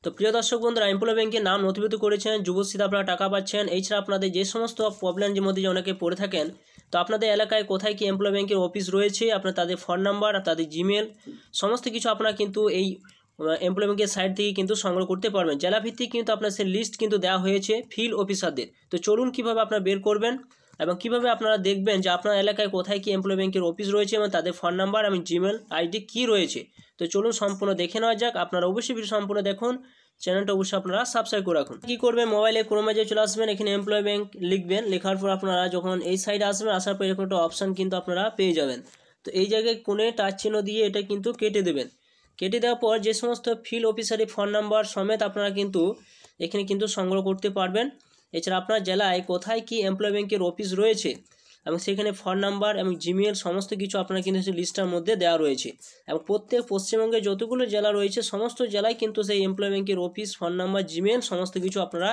তো প্রিয় দর্শক বন্ধুরা, এমপ্লয় ব্যাংকের নাম নথিভুক্ত করেছেন, যুবশ্রীতে আপনারা টাকা পাচ্ছেন। এছাড়া আপনাদের যে সমস্ত প্রবলেমের মধ্যে যে অনেকে পড়ে থাকেন, তো আপনাদের এলাকায় কোথায় কি এমপ্লয় ব্যাংকের অফিস রয়েছে, আপনার তাদের ফোন নাম্বার, তাদের জিমেল সমস্ত কিছু আপনারা কিন্তু এই এমপ্লয় ব্যাংকের সাইট থেকে কিন্তু সংগ্রহ করতে পারবেন। জেলাভিত্তিক কিন্তু আপনার সেই লিস্ট কিন্তু দেওয়া হয়েছে ফিল্ড অফিসারদের। তো চলুন কীভাবে আপনারা বের করবেন এবং কীভাবে আপনারা দেখবেন যে আপনার এলাকায় কোথায় কি এমপ্লয় ব্যাংকের অফিস রয়েছে এবং তাদের ফোন নাম্বার এবং জিমেল আইডি কী রয়েছে। তো চলুন সম্পূর্ণ দেখে নেওয়া যাক। আপনারা অবশ্যই ভিডিও সম্পূর্ণ দেখুন, চ্যানেলটা অবশ্যই আপনারা সাবস্ক্রাইব করে রাখুন। কী করবেন, মোবাইলে ক্রোমে যে চলে আসবেন, এখানে এমপ্লয় ব্যাংক লিখবেন। লেখার পর আপনারা যখন এই সাইডে আসবেন, আসার পর এরকম একটা অপশান কিন্তু আপনারা পেয়ে যাবেন। তো এই জায়গায় কোণে টাচ চিহ্ন দিয়ে এটা কিন্তু কেটে দেবেন। কেটে দেওয়ার পর যে সমস্ত ফিল্ড অফিসারের ফোন নাম্বার সমেত আপনারা কিন্তু এখানে কিন্তু সংগ্রহ করতে পারবেন। এছাড়া আপনার জেলায় কোথায় কি এমপ্লয় ব্যাংকের অফিস রয়েছে এবং সেখানে ফোন নাম্বার এবং জিমেল সমস্ত কিছু আপনারা কিন্তু সেই লিস্টের মধ্যে দেওয়া রয়েছে। এবং প্রত্যেক পশ্চিমবঙ্গে যতগুলো জেলা রয়েছে সমস্ত জেলায় কিন্তু সেই এমপ্লয় ব্যাংকের অফিস, ফোন নাম্বার, জিমেল সমস্ত কিছু আপনারা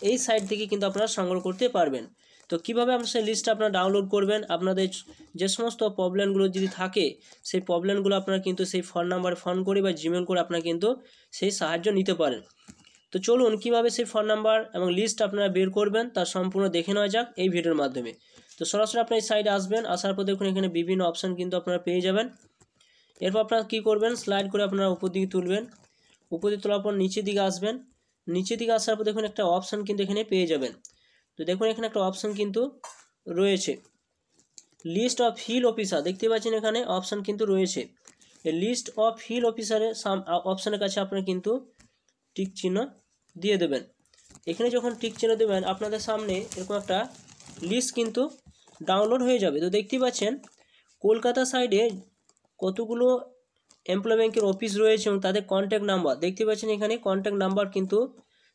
এই সাইট থেকে কিন্তু আপনারা সংগ্রহ করতে পারবেন। তো কীভাবে আপনার সেই লিস্টটা আপনারা ডাউনলোড করবেন, আপনাদের যে সমস্ত প্রবলেমগুলো যদি থাকে সেই প্রবলেমগুলো আপনারা কিন্তু সেই ফোন নাম্বারে ফোন করে বা জিমেল করে আপনারা কিন্তু সেই সাহায্য নিতে পারেন। তো চলুন কীভাবে সেই ফোন নাম্বার এবং লিস্ট আপনারা বের করবেন তার সম্পূর্ণ দেখে নেওয়া যাক এই ভিডিওর মাধ্যমে। তো সরাসরি আপনার এই সাইডে আসবেন, আসার পর দেখুন এখানে বিভিন্ন অপশান কিন্তু আপনারা পেয়ে যাবেন। এরপর আপনারা কী করবেন, স্লাইড করে আপনারা উপর দিকে তুলবেন। উপর দিকে তোলার পর নিচের দিকে আসবেন। নিচের দিকে আসার পর দেখুন একটা অপশান কিন্তু এখানে পেয়ে যাবেন। তো দেখুন এখানে একটা অপশান কিন্তু রয়েছে, লিস্ট অফ ফিল্ড অফিসার। দেখতে পাচ্ছেন এখানে অপশান কিন্তু রয়েছে। এই লিস্ট অফ ফিল্ড অফিসারের অপশানের কাছে আপনারা কিন্তু টিক চিহ্ন দিয়ে দেবেন। এখানে যখন টিক চিহ্ন দেবেন আপনাদের সামনে এরকম একটা লিস্ট কিন্তু ডাউনলোড হয়ে যাবে। তো দেখতে পাচ্ছেন কলকাতা সাইডে কতগুলো এমপ্লয় ব্যাংকের অফিস রয়েছে এবং তাদের কন্ট্যাক্ট নাম্বার দেখতে পাচ্ছেন এখানে কন্ট্যাক্ট নাম্বার কিন্তু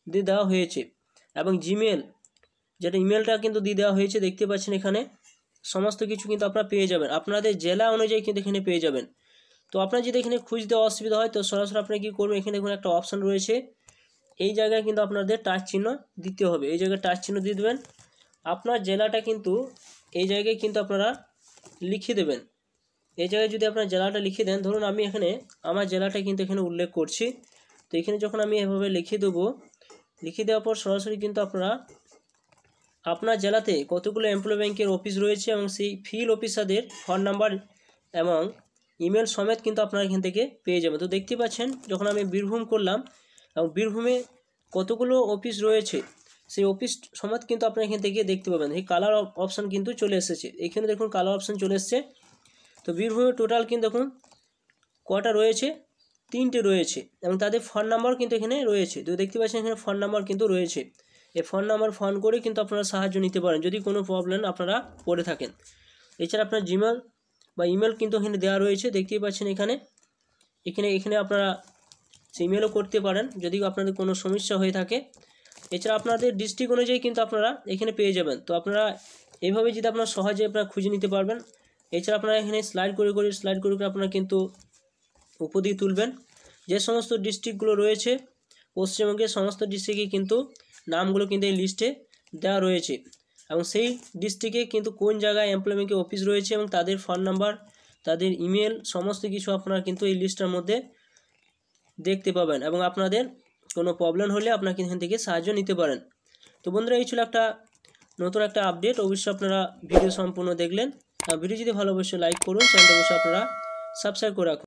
দিয়ে দেওয়া হয়েছে এবং জিমেল যেটা ইমেলটা কিন্তু দিয়ে দেওয়া হয়েছে। দেখতে পাচ্ছেন এখানে সমস্ত কিছু কিন্তু আপনারা পেয়ে যাবেন, আপনাদের জেলা অনুযায়ী কিন্তু এখানে পেয়ে যাবেন। তো আপনার যদি এখানে খুঁজতে অসুবিধা হয় তো সরাসরি আপনারা কী করবেন, এখানে দেখুন একটা অপশান রয়েছে, এই জায়গায় কিন্তু আপনাদের টাচ চিহ্ন দিতে হবে। এই জায়গায় টাচ চিহ্ন দিয়ে দেবেন। আপনার জেলাটা কিন্তু এই জায়গায় কিন্তু আপনারা লিখে দেবেন। এই জায়গায় যদি আপনার জেলাটা লিখে দেন, ধরুন আমি এখানে আমার জেলাটা কিন্তু এখানে উল্লেখ করছি। তো এখানে যখন আমি এভাবে লিখে দেবো, লিখে দেওয়ার পর সরাসরি কিন্তু আপনারা আপনার জেলাতে কতগুলো এমপ্লয় ব্যাংকের অফিস রয়েছে এবং সেই ফিল্ড অফিসারদের ফোন নাম্বার এবং ইমেল সমেত কিন্তু আপনারা এখান থেকে পেয়ে যাবেন। তো দেখতে পাচ্ছেন যখন আমি বীরভূম করলাম এবং বীরভূমে কতগুলো অফিস রয়েছে সেই অফিস সমেত কিন্তু আপনারা এখান থেকে দেখতে পাবেন। এই কালার অপশান কিন্তু চলে এসেছে, এখানে দেখুন কালার অপশান চলে এসেছে। তো বীরভূমের টোটাল কিন্তু দেখুন কটা রয়েছে, 3টে রয়েছে এবং তাদের ফোন নাম্বার কিন্তু এখানে রয়েছে। তো দেখতে পাচ্ছেন এখানে ফোন নাম্বার কিন্তু রয়েছে। এই ফোন নাম্বার ফোন করে কিন্তু আপনারা সাহায্য নিতে পারেন যদি কোনো প্রবলেম আপনারা পড়ে থাকেন। এছাড়া আপনার জিমেল বা ইমেল কিন্তু এখানে দেওয়া রয়েছে, দেখতেই পাচ্ছেন এখানে এখানে আপনারা সেই ইমেলও করতে পারেন যদি আপনাদের কোনো সমস্যা হয়ে থাকে। এছাড়া আপনাদের ডিস্ট্রিক্ট অনুযায়ী কিন্তু আপনারা এখানে পেয়ে যাবেন। তো আপনারা এইভাবে যদি আপনারা সহজে আপনারা খুঁজে নিতে পারবেন। এছাড়া আপনারা এখানে স্লাইড করে আপনারা কিন্তু উপর দিকে তুলবেন। যে সমস্ত ডিস্ট্রিক্টগুলো রয়েছে পশ্চিমবঙ্গের সমস্ত ডিস্ট্রিক্টে কিন্তু নামগুলো কিন্তু এই লিস্টে দেওয়া রয়েছে এবং সেই ডিস্ট্রিক্টে কিন্তু কোন জায়গায় এমপ্লয় ব্যাংকের অফিস রয়েছে এবং তাদের ফোন নাম্বার, তাদের ইমেল সমস্ত কিছু আপনারা কিন্তু এই লিস্টের মধ্যে দেখতে পাবেন এবং আপনাদের কোনো প্রবলেম হলে আপনারা এখান থেকে সাহায্য নিতে পারেন। তো বন্ধুরা, এই ছিল একটা নতুন একটা আপডেট। অবশ্যই আপনারা ভিডিও সম্পূর্ণ দেখলেন। ভিডিও যদি ভালো অবশ্যই লাইক করুন, চ্যানেলটা অবশ্যই আপনারা সাবস্ক্রাইব করে রাখুন।